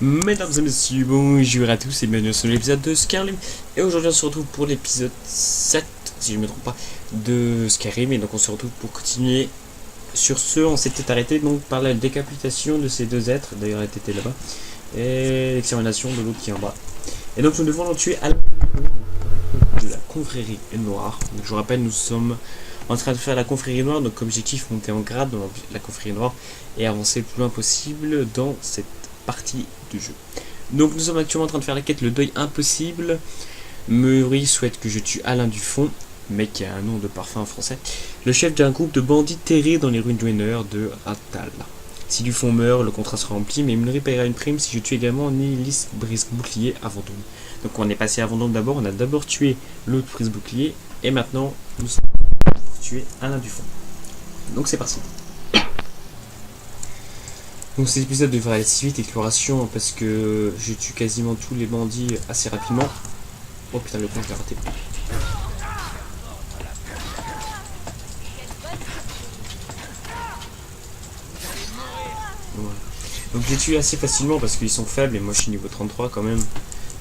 Mesdames et messieurs, bonjour à tous et bienvenue sur l'épisode de Skyrim. Et aujourd'hui on se retrouve pour l'épisode 7, si je ne me trompe pas, de Skyrim. Et donc on se retrouve pour continuer. Sur ce, on s'était arrêté donc par la décapitation de ces deux êtres, d'ailleurs elle était là-bas, et l'extermination de l'autre qui est en bas. Et donc nous devons en tuer à la de la confrérie noire. Donc, je vous rappelle, nous sommes en train de faire la confrérie noire, donc objectif monter en grade dans la confrérie noire et avancer le plus loin possible dans cette partie du jeu. Donc nous sommes actuellement en train de faire la quête le deuil impossible. Murray souhaite que je tue Alain Dufont, mec qui a un nom de parfum en français, le chef d'un groupe de bandits terrés dans les ruines Dwemer de Ratal. Si Dufont meurt, le contrat sera rempli, mais Murray paiera une prime si je tue également Nihilis Brise-Bouclier à Vendôme. Donc on est passé à Vendôme d'abord, on a d'abord tué l'autre Brise-Bouclier, et maintenant nous sommes tuer Alain Dufont. Donc c'est parti. Donc cet épisode devrait aller si vite, exploration, parce que je tue quasiment tous les bandits assez rapidement. Oh putain, le con, je l'ai raté. Voilà. Donc je les tue assez facilement parce qu'ils sont faibles et moi je suis niveau 33 quand même.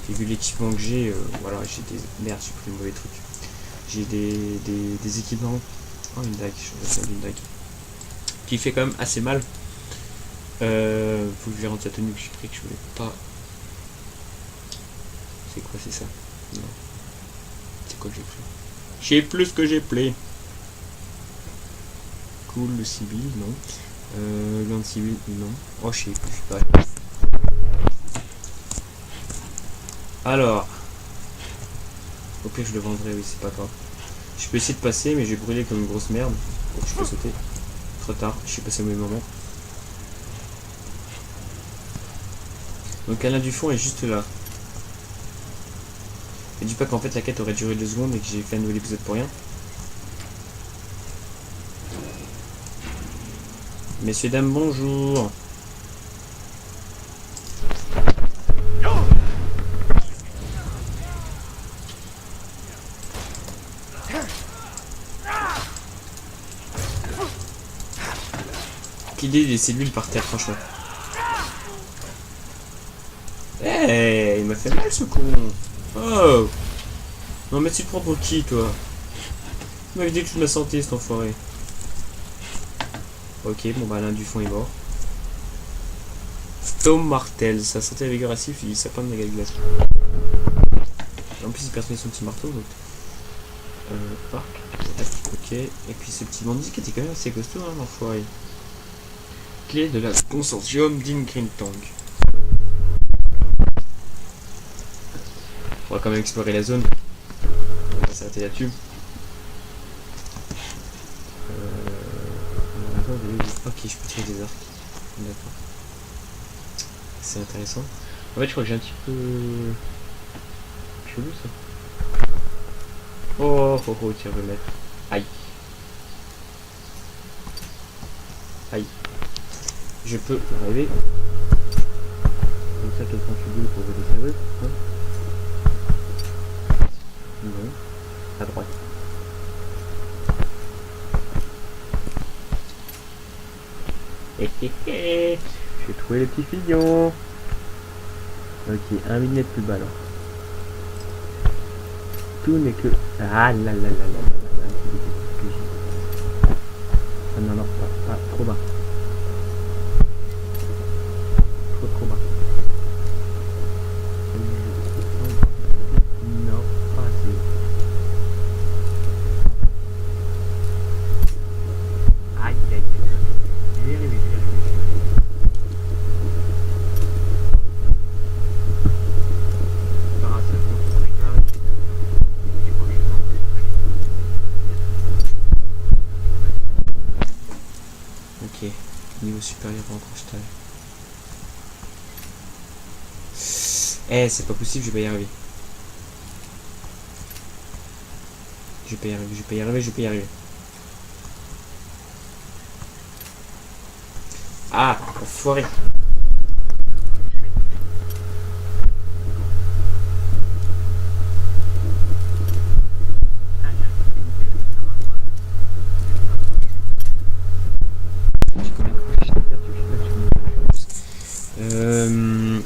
Et vu l'équipement que j'ai, voilà, j'ai des... Merde, j'ai pris le mauvais truc. J'ai des équipements... Oh, une dague, je vais une dague. Qui fait quand même assez mal. Faut que je vérifie la tenue que j'ai pris, que je voulais pas. C'est quoi, c'est ça? Non. C'est quoi que j'ai pris? J'ai plus que j'ai pris. Cool, le civil, non. Land civil, non. Oh, je sais plus, je sais pas. Alors. Au pire, je le vendrai, oui, c'est pas grave. Je peux essayer de passer, mais j'ai brûlé comme une grosse merde. Donc je peux sauter. Trop tard, je suis passé au même moment. Donc Alain Dufont est juste là. Et dis pas qu'en fait la quête aurait duré 2 secondes et que j'ai fait un nouvel épisode pour rien. Messieurs, dames, bonjour. L'idée des cellules par terre, franchement. Hey, il m'a fait mal ce con. Oh. Non mais tu te prends pour qui, toi? Tu m'avais dit que je me sentais, cet enfoiré. Ok, bon bah Alain Dufont est mort. Tom Martel, sa santé à vigueur actif, il sapin de méga glace. En plus il personnalise son petit marteau, donc... ok, et puis ce petit bandit qui était quand même assez costaud, hein, l'enfoiré. Clé de la consortium d'Ingringtang. On va quand même explorer la zone. On va s'arrêter là-dessus. Ok, je peux tirer des arcs. D'accord. C'est intéressant. En fait, je crois que j'ai un petit peu... chelou ça. Oh, oh, oh, tiens, le mettre. Aïe. Aïe. Je peux arriver. Comme ça, quelqu'un fait deux pour vous desserrer. Hein. Non. À droite. J'ai trouvé les petits fillons. Ok, un millimètre plus bas alors. Tout n'est que... Ah là là là là là. Ah non, non, pas trop bas. Trop bas. Non, pas assez. Aïe aïe aïe. Je vais y arriver, Ok, niveau supérieur en crochetage. Eh, c'est pas possible, je vais pas y arriver. Je vais pas y arriver. Ah, enfoiré.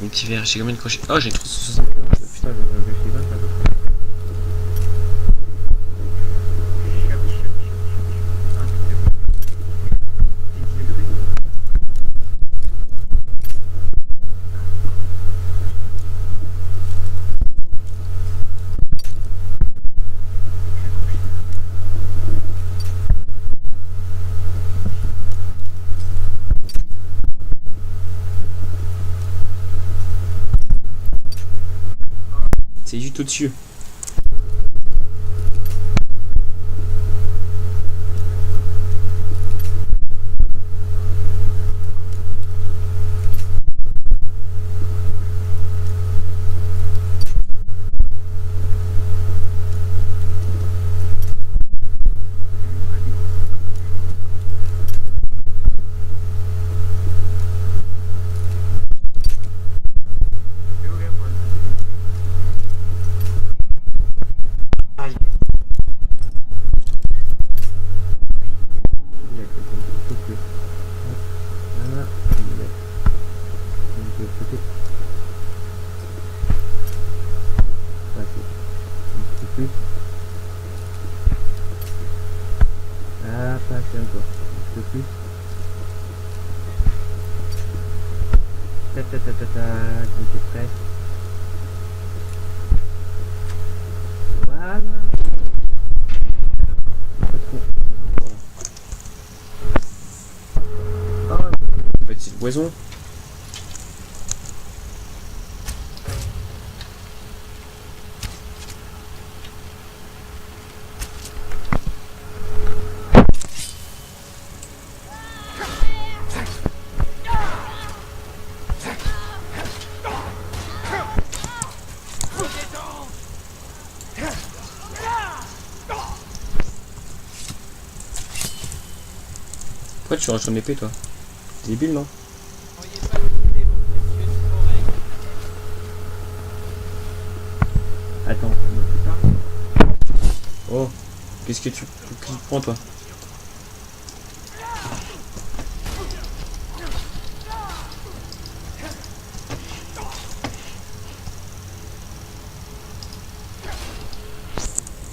Ok, petit verre. J'ai combien de crochets? Oh, j'ai 360. Putain, je vais pas. C'est juste au-dessus. Ah, passer encore. Un peu plus. T'es prêt. Voilà. Pas trop. Oh, petite boison. Pourquoi tu ranges ton épée, toi? T'es débile, non? Attends, oh, qu'est-ce que tu prends, toi?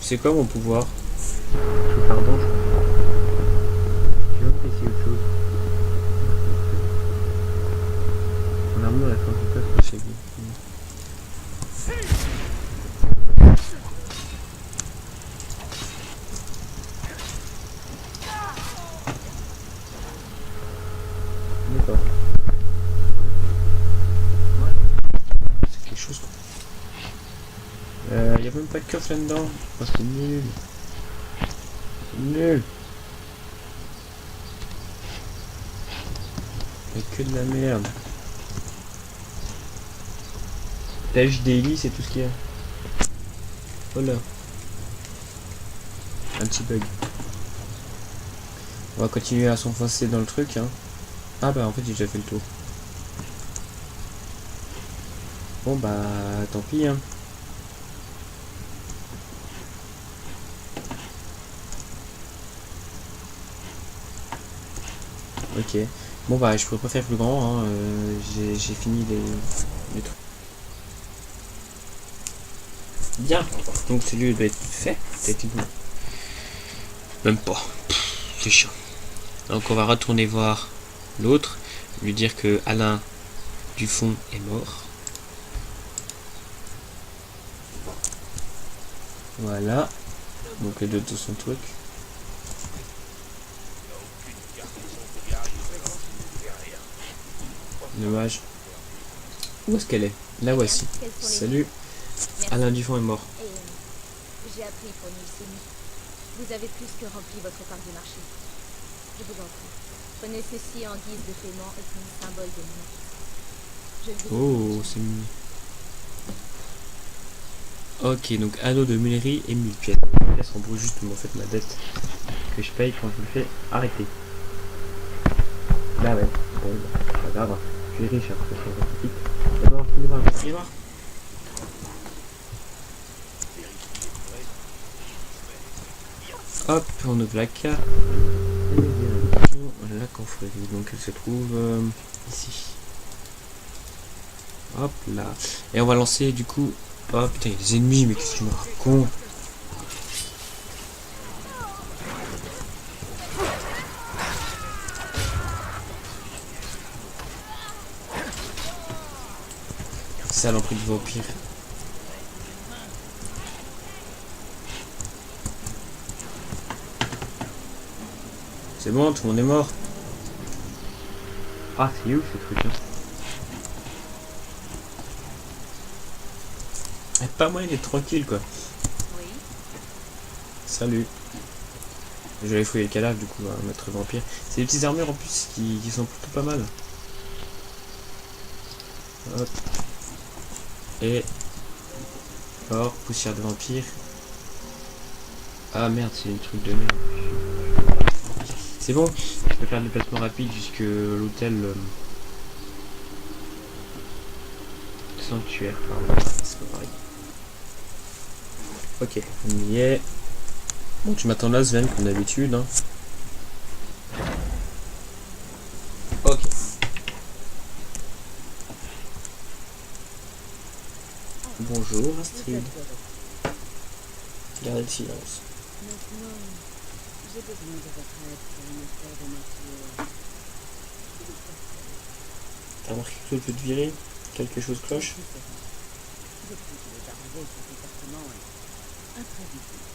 C'est quoi mon pouvoir? Pardon. Je vais essayer autre chose. Mon armure la fin du temps chez lui. D'accord. C'est quelque chose quoi. Y a même pas de coffre là-dedans. Oh, c'est nul. C'est nul. Y'a que de la merde. Pêche daily, c'est tout ce qu'il y a. Oh là. Un petit bug. On va continuer à s'enfoncer dans le truc. Hein. Ah bah en fait j'ai déjà fait le tour. Bon bah tant pis. Hein. Ok. Bon bah je pourrais pas faire plus grand. Hein. J'ai fini les trucs. Bien. Donc celui doit être fait. Techniquement. Même pas. C'est chiant. Donc on va retourner voir l'autre. Lui dire que Alain Dufond est mort. Voilà. Donc les deux de son truc. Dommage. Où est-ce qu'elle est? La voici. Salut. Alain Dufond est mort. J'ai appris pour Nilsini. Vous avez plus que rempli votre part du marché. Je vous en prie. Prenez ceci en guise de paiement et comme symbole de mon acte. Je le Oh, c'est mignon. Ok, donc anneau de meunerie et 1000 pièces. Pièces rembourse justement en fait ma dette que je paye quand je me fais arrêter. Bah ouais, bon, bah, pas grave. Je suis riche après ça va vite. D'abord, on y va. Hop, on ouvre la carte. La confrérie, donc elle se trouve ici. Hop là. Et on va lancer du coup... Oh putain, il y a des ennemis, mais qu'est-ce que tu me racontes? Saloperie de vampire. C'est bon, tout le monde est mort. Ah, c'est ouf ce truc. Hein. Pas moyen d'être tranquille quoi. Oui. Salut. Je vais aller fouiller le cadavre du coup, un maître vampire. C'est des petites armures en plus qui sont plutôt pas mal. Hop. Et... Or, poussière de vampire. Ah merde, c'est un truc de merde. C'est bon, je peux faire le déplacement rapide jusque l'hôtel sanctuaire. Pardon, c'est pas pareil. Ok, on y est. Bon, tu m'attends là, Sven, comme d'habitude. Hein. Ok. Bonjour, Astrid. Gardez le silence. Maintenant, j'ai besoin de votre aide pour une affaire de nature. T'as remarqué que tout peut te virer? Quelque chose cloche? Depuis qu'il est arrivé, cet appartement est imprévisible.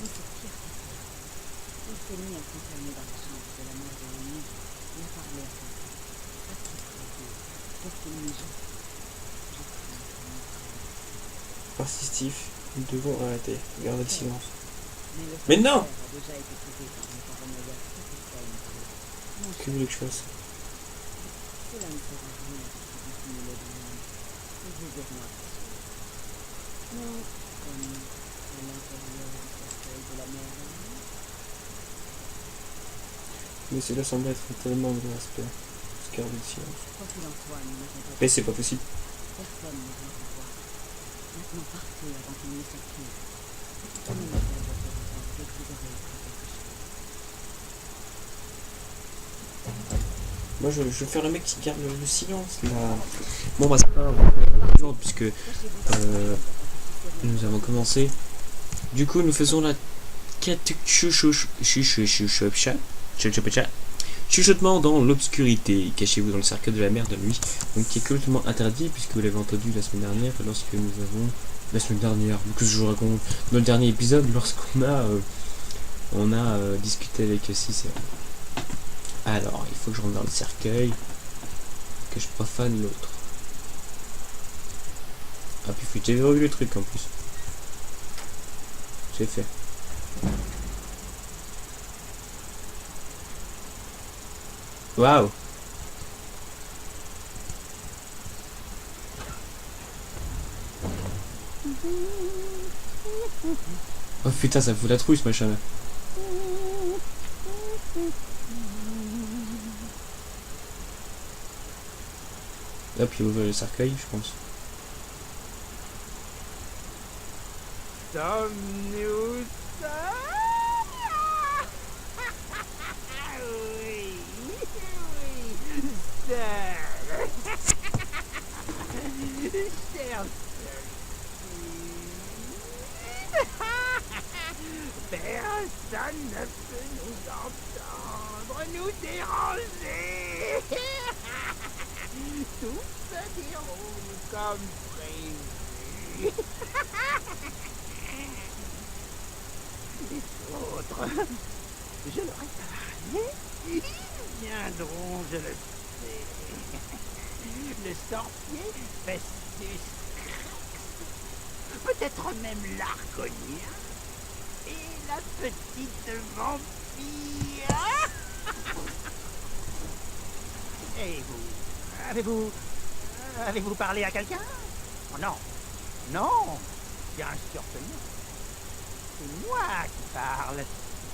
Mais c'est pire que ça. Il s'est mis à s'enfermer dans la chambre de la mère de l'ennemi et à parler à sa fille. À qui croyez pour qu'il n'y joue? Je crains pour mon frère. Persistif. Nous devons arrêter. Gardez le silence. Mais Mais non! a déjà été touché par un paranoïa schizophrène. Mon Que voulez que je fasse? Cela ne sert à rien de se dissimuler dans l'ombre. Désirez-moi rassurer. Non, comme à l'intérieur du cercueil de la mère elle-même. Mais cela semble être tellement de respect. Gardez le silence. Quoi qu'il en soit, nous n'avons pas Mais c'est pas possible. personne ne doit le voir. Maintenant partez avant qu'il ne s'active. Communiquez à votre réserve dès que vous aurez appris quelque chose. Moi je veux faire le mec qui garde le silence là. Bon bah c'est pas grave, puisque nous avons commencé. Du coup nous faisons la quête chuchotement dans l'obscurité. Cachez-vous dans le cercle de la mer de nuit. Donc qui est complètement interdit puisque vous l'avez entendu la semaine dernière lorsque nous avons... La semaine dernière, que je vous raconte dans le dernier épisode lorsqu'on a discuté avec Sis. Alors, il faut que je rentre dans le cercueil, que je profane l'autre. Ah puis j'ai revu le truc en plus. J'ai fait. Waouh. Oh putain, ça fout la trouille ce machin là. Hop, il ouvre le cercueil, je pense. Sommes-nous oui, seul. Cher personne ne peut nous entendre, nous déranger. Tout se déroule comme prévu. Les autres, je leur ai parlé, ils viendront, je le sais. Le sorcier Festus Crax, peut-être même l'Argonien, et la petite vampire. Et vous, avez-vous parlé à quelqu'un? Oh non, non, bien sûr que non. C'est moi qui parle,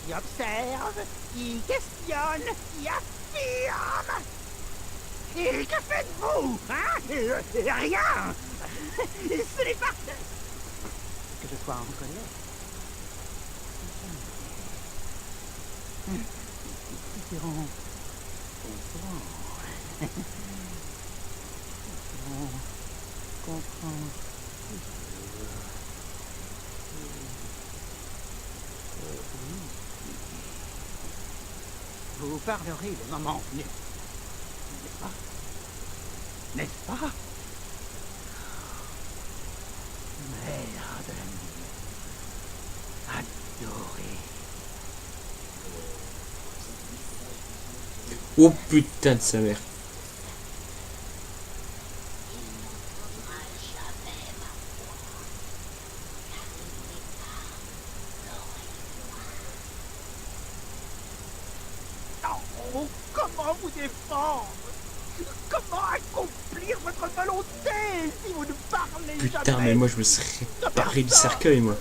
qui observe, qui questionne, qui affirme. Et que faites-vous, hein? Rien. Ce n'est pas que je sois en colère. Ils seront contents. Ils seront comprends. Vous parlerez le moment venu. N'est-ce pas? N'est-ce pas? Mère de la nuit. Adorée. Oh putain de sa mère. Oh, comment vous défendre? Comment accomplir votre volonté si vous ne parlez Putain, jamais? mais moi je me serais barré du cercueil, moi.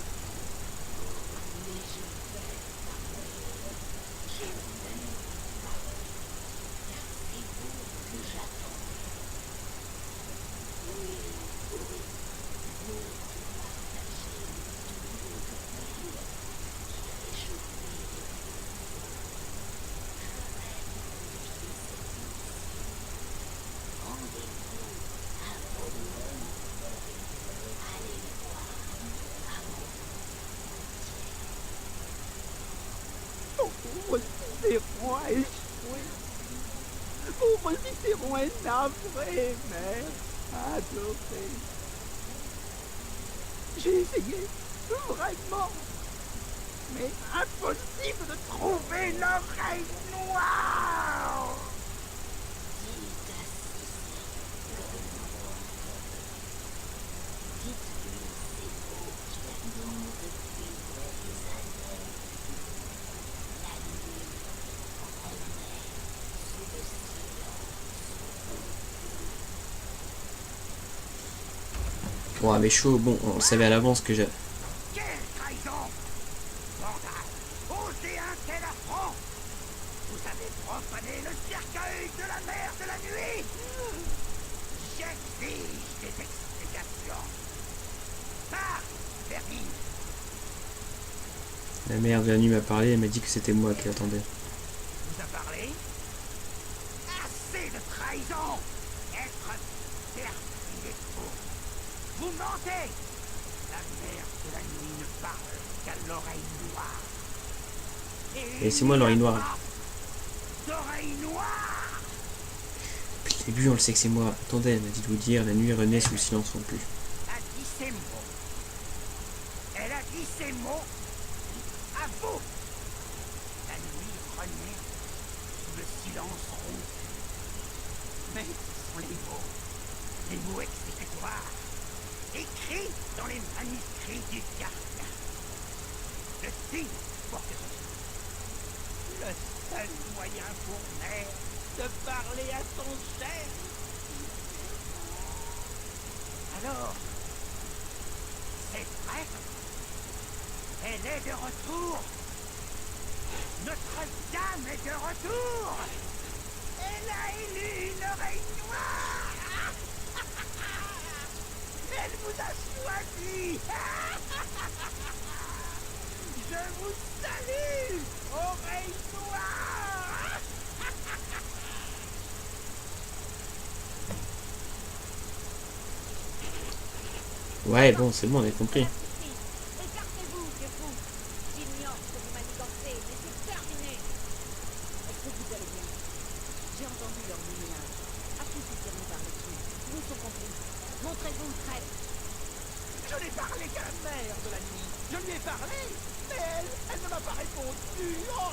Pauvre Cicéron a échoué. Pauvre Cicéron est navré, mère adorée. J'ai essayé, vraiment. Mais impossible de trouver l'oreille noire. Ouais, mais chaud, bon, on le savait à l'avance que j'ai. Quelle trahison! Vandale! Osez un tel affront! Vous avez profané le cercueil de la mère de la nuit! J'exige des explications! Parle, Vermine! La mère de la nuit m'a parlé, elle m'a dit que c'était moi qui l'attendais. Vous a parlé? Assez de trahison! Être perfide et faux! Vous mentez! La mère de la nuit ne parle qu'à l'oreille noire. Et c'est moi l'oreille noire. D'oreille noire! Depuis le début, on le sait que c'est moi. Attendez, elle m'a dit de vous dire, la nuit renaît sous le silence rompu. A dit ces mots. Elle a dit ces mots à vous. La nuit renaît sous le silence rompu. Mais ce sont les mots exécutoires, écrits dans les manuscrits du gardien. Le signe pour que ce soit le seul moyen pour mère de parler à son cher. Alors, c'est vrai. Elle est de retour. Notre-Dame est de retour. Elle a élu une oreille noire. Elle vous a choisi. Je vous salue, oreille noire. Ouais, bon, c'est bon, on a compris. Écartez-vous, vieux fou. J'ignore ce que vous manigancez, mais c'est terminé. Est-ce que vous allez bien? J'ai entendu leur ménage. À qui Cicéron par dessus? Où sont complices? Montrez-vous le traître. Je n'ai parlé qu'à la mère de la nuit. Je lui ai parlé, mais elle ne m'a pas répondu. Oh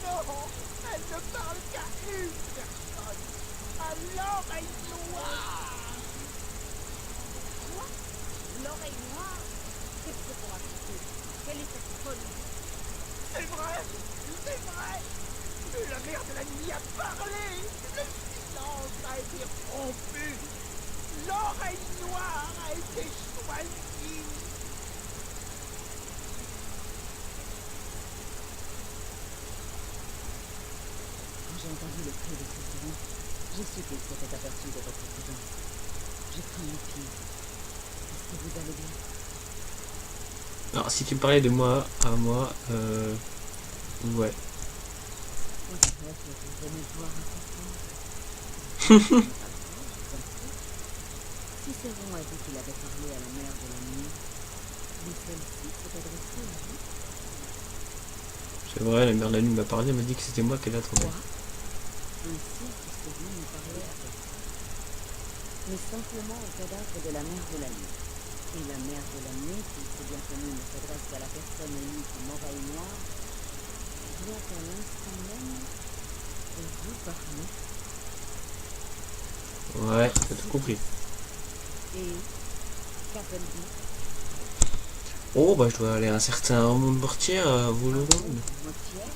non, elle ne parle qu'à une personne. À l'oreille noire. Quoi? L'oreille noire? Qu'est-ce que pour raconter? Quelle est cette folie? C'est vrai, c'est vrai. La mère de la nuit a parlé. Le silence a été rompu. L'oreille noire a été choisie. Quand j'ai entendu le cri de Cicéron, j'ai su qu'il s'était aperçu de votre présence. J'ai pris mon pied. Est-ce que vous allez bien? Alors, si tu me parlais de moi, à moi, ouais. On dirait que vous venez de voir un enfant. Cicéron a dit qu'il avait parlé à la mère de la nuit, mais celle-ci s'est adressée à vous. C'est vrai, la mère de la nuit m'a parlé, elle m'a dit que c'était moi qui l'ai trouvé. Quoi? Ainsi, Cicéron nous parlait à personne, mais simplement au cadavre de la mère de la nuit. Et la mère de la nuit, qui c'est bien connu, ne s'adresse qu'à la personne élue comme oreille noire, vient à l'instant même de vous parler. Ouais, t'as tout compris. Et qu'appelle-vous? Oh, bah je dois aller à un certain monde mortier à Volorum. Motière?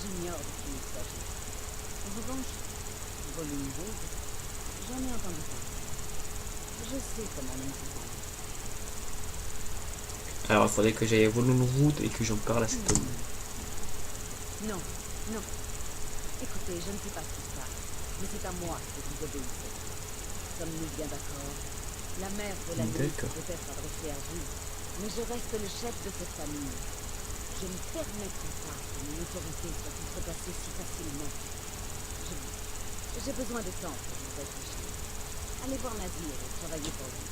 J'ignore de qui il s'agit. En revanche, volume 12, j'en ai entendu parler. Je sais comment nous nous rend. Alors il faudrait que j'aille à Volunroot et que j'en parle à cet homme. Non, non. Écoutez, je ne sais pas ce qui se passe, mais c'est à moi que vous obéissez. Sommes-nous bien d'accord? La mère de la nuit D'accord. peut être adressée à vous, mais je reste le chef de cette famille. Je ne permettrai pas que mon autorité soit outrepassée si facilement. J'ai besoin de temps pour y réfléchir. Allez voir Nazir et travaillez pour lui.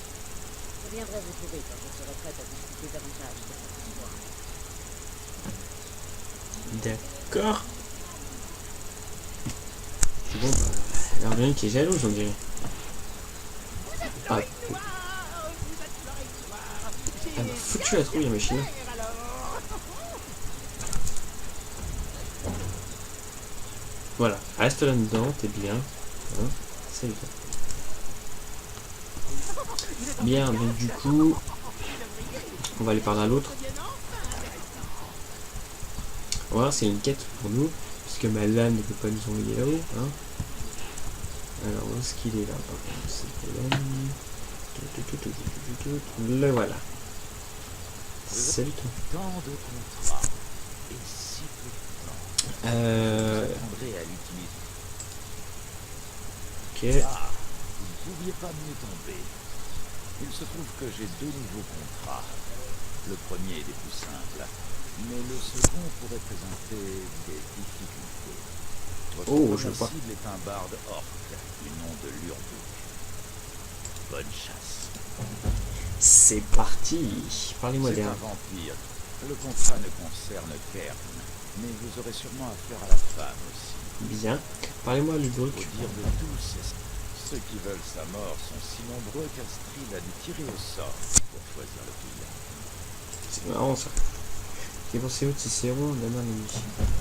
Je viendrai vous trouver quand je serai prête à discuter davantage de cette histoire. D'accord. C'est bon, bah, l'Arménienne qui est jalouse, on dirait. Ah, elle m'a foutu la trouille, la machine. Voilà, reste là-dedans, t'es bien. Hein, salut toi. Bien, donc du coup, on va aller parler à l'autre. Voilà, c'est une quête pour nous, puisque Malan ne peut pas nous envoyer là-haut. Hein. Alors, où est-ce qu'il est là? C'est le voilà. Salut toi. Tant de contrats et si peu de temps. J'apprendrai à l'utiliser. Ok. Ah, vous ne pouviez pas mieux tomber. Il se trouve que j'ai 2 nouveaux contrats. Le premier est des plus simples, mais le second pourrait présenter des difficultés. Votre Oh, je vois. cible est un barde orc du nom de Lurbouk. Bonne chasse. C'est parti. Parlez-moi C'est d'un. un vampire. Le contrat ne concerne Kern, mais vous aurez sûrement affaire à la femme aussi. Bien. Parlez-moi du Au truc. dire de tous, ceux qui veulent sa mort sont si nombreux qu'Astrid a dû tirer au sort pour choisir le client. C'est marrant ça. Qui pensez où de Cicéron, la main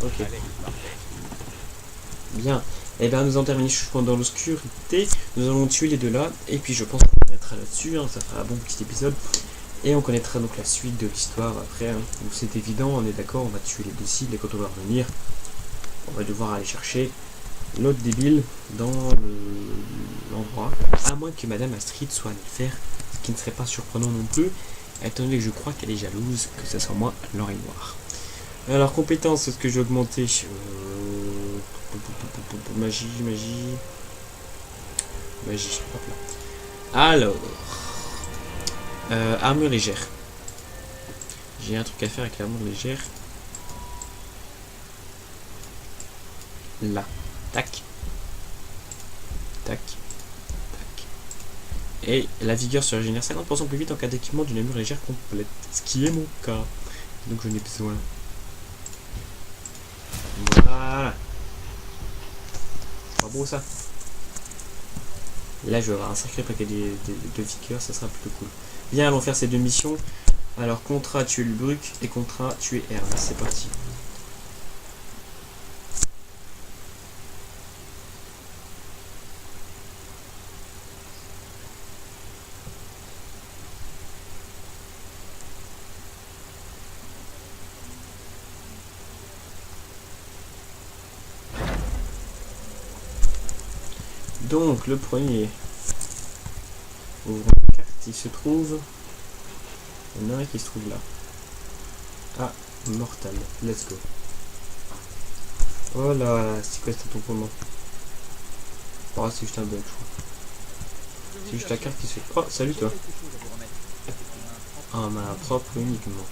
Ok. Allez, parfait. Bien. Et bien nous en terminons dans l'obscurité. Nous allons tuer les deux là. Et puis je pense qu'on mettra là-dessus. Hein, ça fera un bon petit épisode. Et on connaîtra donc la suite de l'histoire après. Hein. Donc c'est évident, on est d'accord, on va tuer les deux cibles. Et quand on va revenir, on va devoir aller chercher l'autre débile dans l'endroit. À moins que Madame Astrid soit allée le faire. Ce qui ne serait pas surprenant non plus. Étant donné que je crois qu'elle est jalouse que ce soit moi l'oreille noire. Alors compétence, est-ce que j'ai augmenté magie, hop là. Alors armure légère. J'ai un truc à faire avec l'armure légère. Là. Tac. Tac. Tac. Et la vigueur se régénère 50% plus vite en cas d'équipement d'une armure légère complète. Ce qui est mon cas. Donc j'en ai besoin. Voilà. Pas beau ça. Là je vais avoir un sacré paquet de vigueur, ça sera plutôt cool. Bien, allons faire ces deux missions. Alors contrat tuer le Bruc et contrat tuer Ern. C'est parti. Donc le premier, ouvrons la carte, il se trouve, il y en a un qui se trouve là. Ah, Mortal, let's go. Oh là, c'est quoi cet comment? Oh, c'est juste un bug, je crois. C'est juste la carte qui se fait. Oh, salut toi. Ah, ma propre uniquement.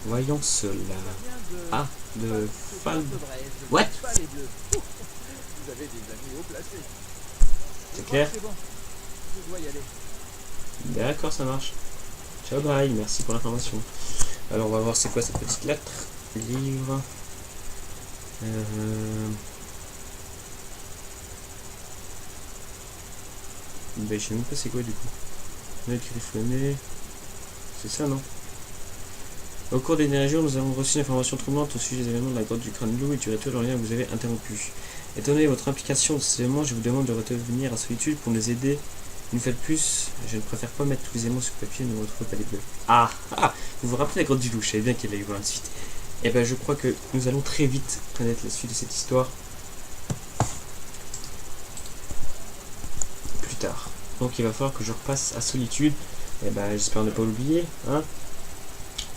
Voyons cela. Ah, de fan. What? Vous avez des amis haut placés. C'est clair? C'est bon. Je dois y aller. D'accord, ça marche. Ciao, bye, merci pour l'information. Alors, on va voir c'est quoi cette petite lettre. Livre. Ben, je sais même pas c'est quoi du coup. Note griffonnée. C'est ça, non? Au cours des derniers jours, nous avons reçu une information troublante au sujet des événements de la grotte du crâne loup et du rituel en lien que vous avez interrompu. Étant donné votre implication dans ces événements, je vous demande de revenir à Solitude pour nous aider. Une fois de plus, je ne préfère pas mettre tous les éléments sur papier et ne retrouve pas les bleus. Ah, vous vous rappelez la grotte du loup, je savais bien qu'il allait y avoir une suite. Et ben je crois que nous allons très vite connaître la suite de cette histoire. Plus tard. Donc il va falloir que je repasse à Solitude. Et ben j'espère ne pas l'oublier, hein.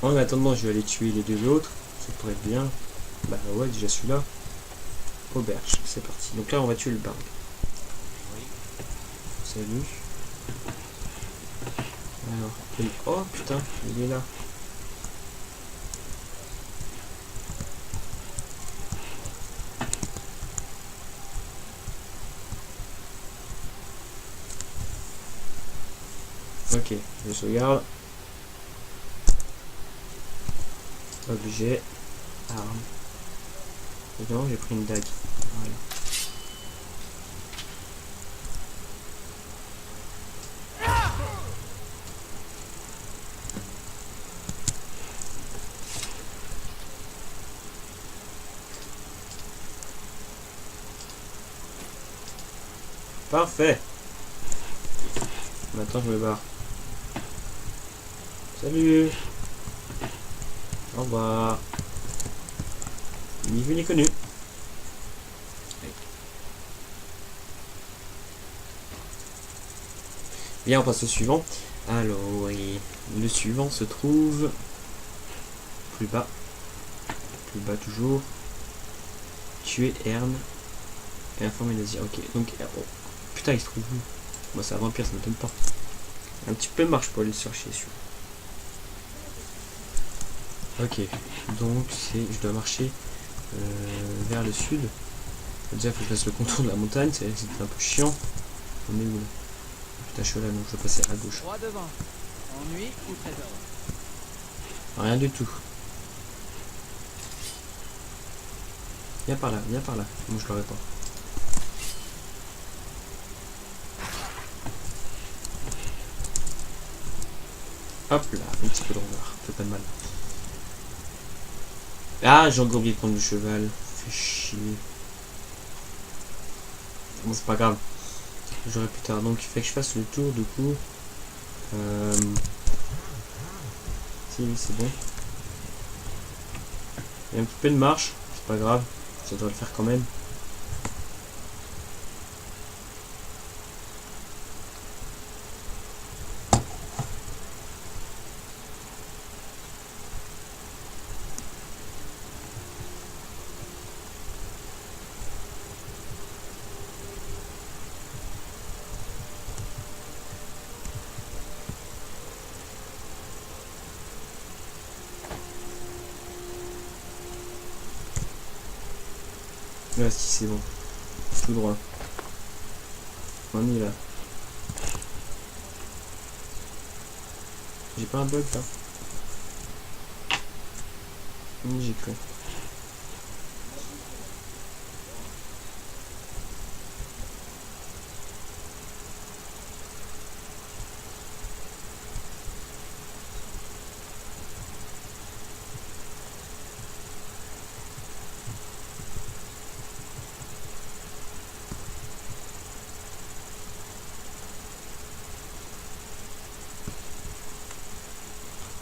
En attendant, je vais aller tuer les deux autres. Ça pourrait être bien. Bah ouais, déjà celui-là. Auberge, c'est parti. Donc là, on va tuer le barde. Salut. Alors, oh putain, il est là. Ok, je sauvegarde. Objet. Arme. Et non, j'ai pris une dague. Voilà. Parfait. Maintenant je me barre. Salut. Au revoir. Ni vu ni connu. Bien, on passe au suivant. Alors, oui. Le suivant se trouve plus bas. Plus bas toujours. Tuer Ern et informer Nazir. Ok, donc oh. Putain, il se trouve où? Moi, c'est un vampire, ça m'étonne pas. Un petit peu de marche pour aller le chercher celui. Ok, donc je dois marcher vers le sud. Déjà, il faut que je fasse le contour de la montagne, c'est un peu chiant. On est où là? Putain, je suis là, donc je dois passer à gauche. Droit devant. Ennui ou trésor? Rien du tout. Viens par là, viens par là. Moi, je l'aurais pas. Hop là, un petit peu de renard, fait pas de mal. Ah, j'ai encore oublié de prendre le cheval. Fait chier. Bon, c'est pas grave. J'aurai plus tard. Donc, il fait que je fasse le tour du coup. Si, oui, c'est bon. Il y a un petit peu de marche. C'est pas grave. Ça doit le faire quand même. Là, si c'est bon. Tout droit. On est là. J'ai pas un bug là. J'ai cru.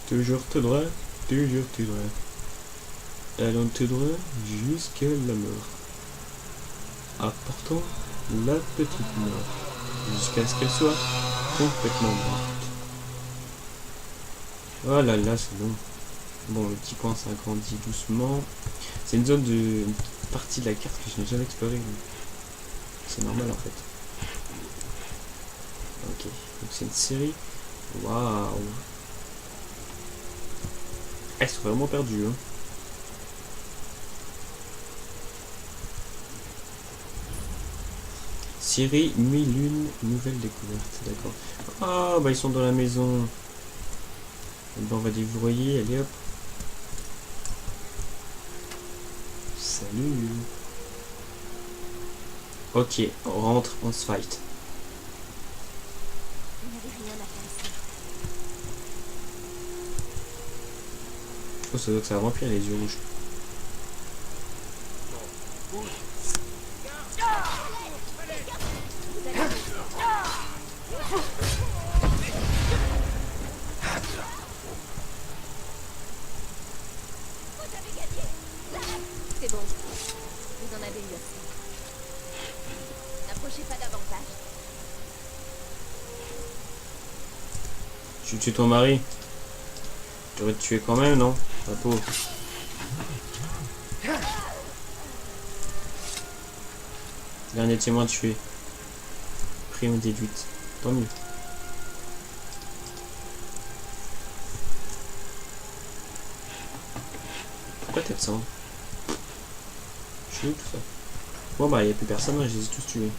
Toujours tout droit, toujours tout droit. Allons tout droit jusqu'à la mort. Apportons la petite mort jusqu'à ce qu'elle soit complètement morte. Oh là là, c'est bon. Bon, le petit coin s'agrandit doucement. C'est une zone de une partie de la carte que je n'ai jamais explorée. C'est normal en fait. Ok, donc c'est une série. Waouh. Elles sont vraiment perdues, hein. série 1001 nouvelles découvertes, d'accord. Ah bah ils sont dans la maison. Et ben, on va déverrouiller, allez hop. Salut. Ok, on rentre, on se fight. Vous n'avez rien à faire ici. Oh, ça doit être un vampire les yeux rouges. C'est bon. Vous en avez eu assez. N'approchez pas davantage. Tu tues ton mari. Tu aurais te tuer quand même, non? La pauvre. Dernier témoin tué. Prime déduite. Tant mieux. Pourquoi t'es de sang? Je suis où tout ça? Bon bah y a plus personne, je les ai tous tués.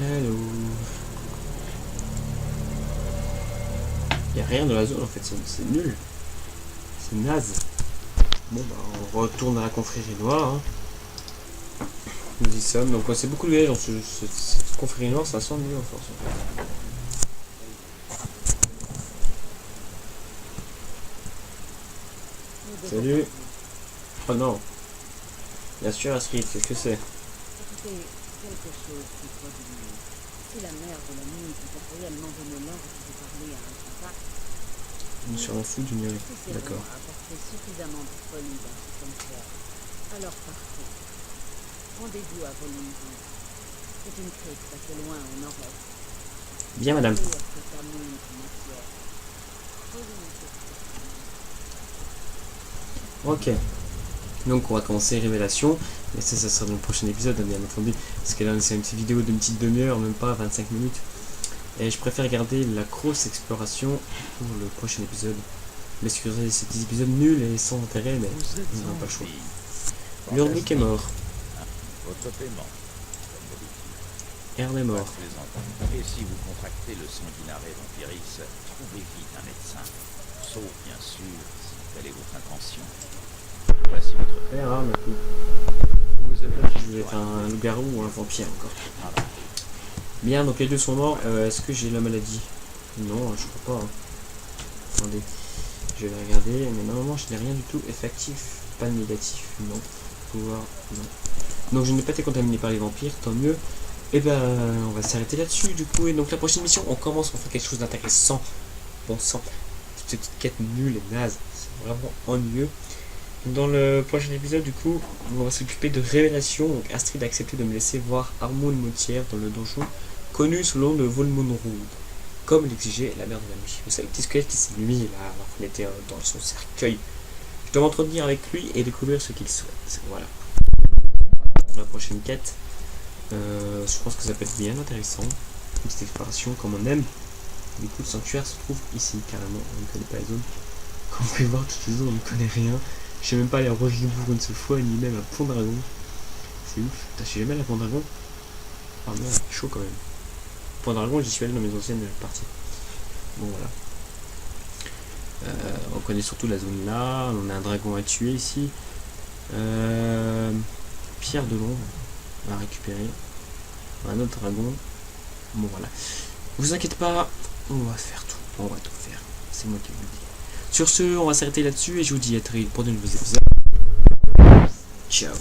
Hello. Y a rien dans la zone en fait, c'est nul. C'est naze. Bon bah on retourne à la confrérie noire. Hein. Nous y sommes. Donc c'est beaucoup de voyages dans cette confrérie noire, ça sent mieux en force. En fait. Salut. Oh non. Bien sûr Astrid, qu'est-ce que c'est? Écoutez, quelque chose qui produit. Si la mère de la nuit peut réellement donner l'ordre de parler à un contact, Je me suis rien fou d'ignorer. D'accord. apporter suffisamment de folie dans ce sanctuaire. Alors partez. Rendez-vous à volume 2. C'est une crypte assez loin au nord-est. Bien madame. Veillez à ce que ta moindre matière. Posez-moi cette question. Ok. Donc on va commencer Révélation. Et ça sera dans le prochain épisode, bien entendu. Parce que là c'est une petite vidéo d'une petite demi-heure, même pas 25 minutes. Et je préfère garder la grosse exploration pour le prochain épisode. M'excuserez, cet épisode nul et sans intérêt, mais on n'a pas le choix. Lurnick est mort. Votre paiement, comme d'habitude. Ern est mort. Et si vous contractez le sanguinaré vampiris, trouvez vite un médecin. Sauf, bien sûr, si telle est votre intention. Voici votre Père, hein, maintenant. Vous avez Je vais être un loup-garou ou un vampire encore. Bien, donc les deux sont morts. Est-ce que j'ai la maladie? Non, je crois pas. Hein. Attendez, je vais regarder. Mais normalement, je n'ai rien du tout effectif. Pas de négatif, non. Pouvoir, non. Donc je n'ai pas été contaminé par les vampires, tant mieux. Et ben, on va s'arrêter là-dessus du coup. Et donc la prochaine mission, on commence, on fait quelque chose d'intéressant. Bon sang, cette petite quête nulle et naze. C'est vraiment ennuyeux. Dans le prochain épisode, du coup, on va s'occuper de Révélation. Donc Astrid a accepté de me laisser voir Harmoune Moutière dans le donjon, connu sous le nom de Volmonrood, comme l'exigeait la mère de la nuit. Vous savez, le petit squelette qui s'est mis là, alors qu'on était dans son cercueil. Je dois m'entretenir avec lui et découvrir ce qu'il souhaite. Voilà. Pour la prochaine quête, je pense que ça peut être bien intéressant. Une petite exploration comme on aime. Du coup, le sanctuaire se trouve ici, carrément. On ne connaît pas les zones. Comme vous pouvez voir, toutes les zones, on ne connaît rien. Je sais même pas aller à Rochebourg une seule fois, ni même à Pont-Dragon. C'est ouf. Putain, je suis jamais allé à Pont-Dragon. Ah merde, chaud quand même. Pont-Dragon, j'y suis allé dans mes anciennes parties. Bon, voilà. On connaît surtout la zone là. On a un dragon à tuer ici. Pierre de l'ombre à récupérer. Un autre dragon. Bon, voilà. Vous inquiétez pas, on va faire tout. On va tout faire. C'est moi qui vous le dis. Sur ce, on va s'arrêter là-dessus et je vous dis à très vite pour de nouveaux épisodes. Ciao.